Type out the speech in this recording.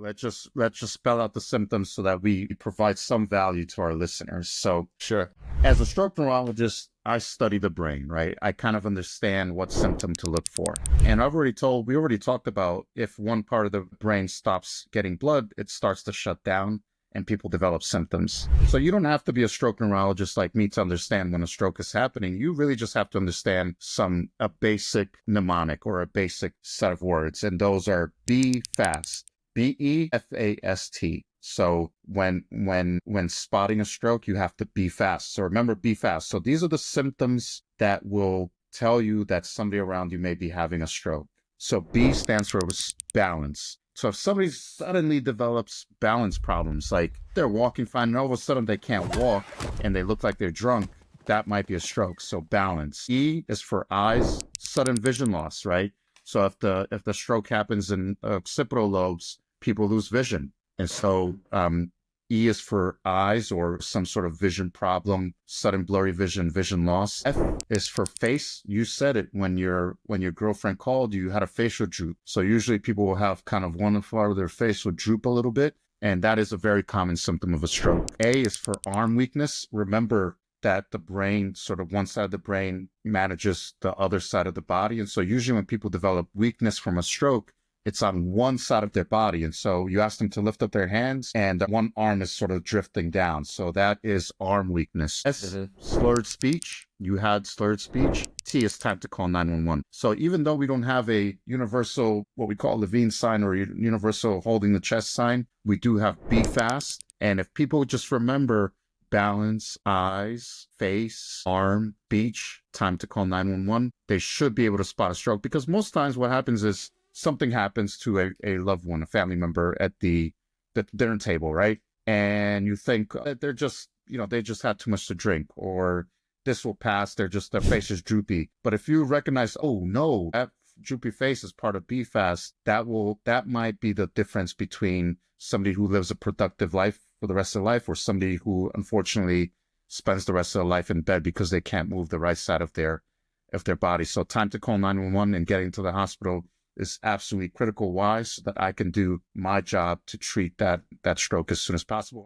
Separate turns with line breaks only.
let's just spell out the symptoms so that we provide some value to our listeners. So
Sure.
as a stroke neurologist, I study the brain, right? I kind of understand what symptom to look for. And we already talked about if one part of the brain stops getting blood, it starts to shut down and people develop symptoms. So you don't have to be a stroke neurologist like me to understand when a stroke is happening. You really just have to understand a basic mnemonic or a basic set of words. And those are B.E.F.A.S.T, B.E.F.A.S.T. So when spotting a stroke, you have to be fast. So remember, be fast. So these are the symptoms that will tell you that somebody around you may be having a stroke. So B stands for balance. So if somebody suddenly develops balance problems, like they're walking fine and all of a sudden they can't walk and they look like they're drunk, that might be a stroke. So balance. E is for eyes, sudden vision loss, right? So if the stroke happens in occipital lobes, people lose vision. And so E is for eyes or some sort of vision problem, sudden blurry vision, vision loss. F is for face. You said it when your girlfriend called you had a facial droop. So usually people will have kind of one part of their face would droop a little bit. And that is a very common symptom of a stroke. A is for arm weakness. Remember that the brain, sort of one side of the brain manages the other side of the body. And so usually when people develop weakness from a stroke, it's on one side of their body. And so you ask them to lift up their hands and one arm is sort of drifting down. So that is arm weakness. S, slurred speech. You had slurred speech. T is time to call 911. So even though we don't have a universal, what we call Levine sign or universal holding the chest sign, we do have be fast. And if people just remember balance, eyes, face, arm, speech, time to call 911, they should be able to spot a stroke, because most times what happens is something happens to a loved one, a family member at the dinner table, right? And you think that they're just, they just had too much to drink, or this will pass, their face is droopy. But if you recognize, oh no, that droopy face is part of B.E.F.A.S.T, that might be the difference between somebody who lives a productive life for the rest of their life or somebody who unfortunately spends the rest of their life in bed because they can't move the right side of their body. So time to call 911 and getting to the hospital is absolutely critical. Why? So that I can do my job to treat that stroke as soon as possible.